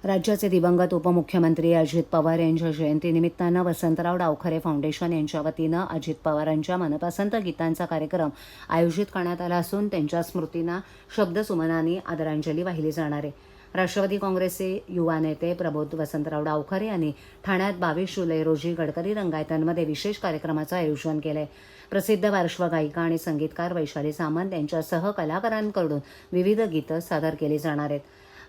राज्याचे दिवंगत उपमुख्यमंत्री अजित पवार यांच्या जयंतीनिमित्तानं वसंतराव डावखरे फाउंडेशन यांच्या वतीनं अजित पवारांच्या मनपसंत गीतांचा कार्यक्रम आयोजित करण्यात आला असून त्यांच्या स्मृतींना शब्दसुमनांनी आदरांजली वाहिली जाणार आहे। राष्ट्रवादी काँग्रेसचे युवा नेते प्रबोध वसंतराव डावखरे यांनी ठाण्यात 22 जुलै रोजी गडकरी रंगायतांमध्ये विशेष कार्यक्रमाचं आयोजन केलंय। प्रसिद्ध पार्श्वगायिका आणि संगीतकार वैशाली सामंत यांच्यासह कलाकारांकडून विविध गीतं सादर केली जाणार आहेत।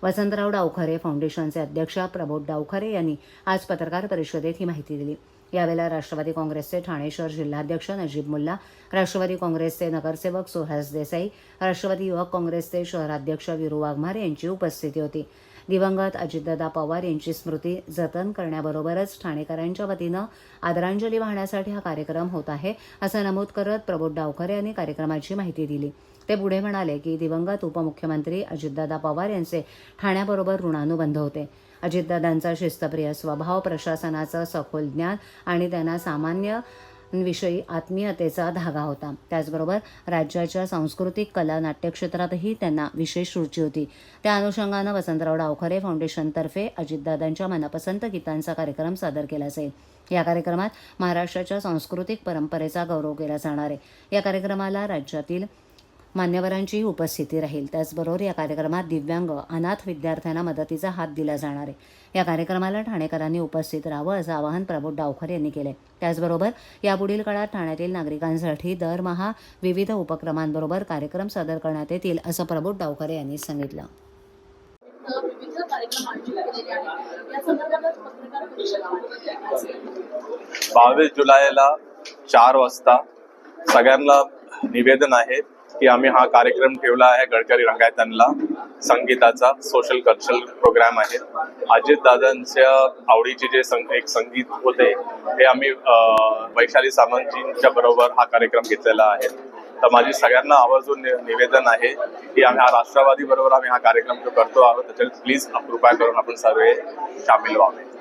वसंतराव डावखरे फाउंडेशनचे अध्यक्ष प्रबोध डावखरे यांनी आज पत्रकार परिषदेत ही माहिती दिली। यावेळेला राष्ट्रवादी काँग्रेसचे ठाणे शहर जिल्हाध्यक्ष नजीब मुल्ला, राष्ट्रवादी काँग्रेसचे नगरसेवक सुहास देसाई, राष्ट्रवादी युवक काँग्रेसचे शहराध्यक्ष वीरू वाघमारे यांची उपस्थिती होती। दिवंगत अजितदादा पवार यांची स्मृती जतन करण्याबरोबरच ठाणेकरांच्या वतीनं आदरांजली वाहण्यासाठी हा कार्यक्रम होत आहे, असं नमूद करत प्रबोध डावखरे यांनी कार्यक्रमाची माहिती दिली। ते पुढे म्हणाले की दिवंगत उपमुख्यमंत्री अजितदादा पवार यांचे ठाण्याबरोबर ऋणानुबंध होते। अजितदादांचा शिस्तप्रिय स्वभाव, प्रशासनाचं सखोल ज्ञान आणि त्यांना सामान्यांविषयी आत्मीयतेचा धागा होता। त्याचबरोबर राज्याच्या सांस्कृतिक कला नाट्य क्षेत्रातही त्यांना विशेष रुची होती। त्या अनुषंगानं वसंतराव डावखरे फाउंडेशनतर्फे अजितदादांच्या मनपसंत गीतांचा कार्यक्रम सादर केला जाईल। या कार्यक्रमात महाराष्ट्राच्या सांस्कृतिक परंपरेचा गौरव केला जाणार आहे। या कार्यक्रमाला राज्यातील मान्यवरांची उपस्थिती राहील। त्याचबरोबर या कार्यक्रमात दिव्यांग अनाथ विद्यार्थ्यांना मदतीचा हात दिला जाणार आहे। या कार्यक्रमाला ठाणेकरांनी उपस्थित राहावं असं आवाहन प्रबोध डावखरे यांनी केले। त्याचबरोबर यापुढील काळात ठाण्यातील नागरिकांसाठी दरमहा विविध उपक्रमांबरोबर कार्यक्रम सादर करण्यात येतील असं प्रबोध डावखरे यांनी सांगितलं। 22 जुलैला 4 वाजता सगळ्यांना निवेदन आहे की आम्ही हा कार्यक्रम ठेवला आहे। गडकरी रंगायतांना संगीताचा सोशल कल्चरल प्रोग्राम आहे। अजितदादांच्या आवडीचे जे एक संगीत होते हे आम्ही वैशाली सामंतजींच्या बरोबर हा कार्यक्रम घेतलेला आहे। तर माझी सगळ्यांना आवर्जून निवेदन आहे की आम्ही हा राष्ट्रवादी बरोबर आम्ही हा कार्यक्रम जो करतो आहोत त्याच्यात प्लीज कृपया करून आपण सर्व शामिल व्हावे।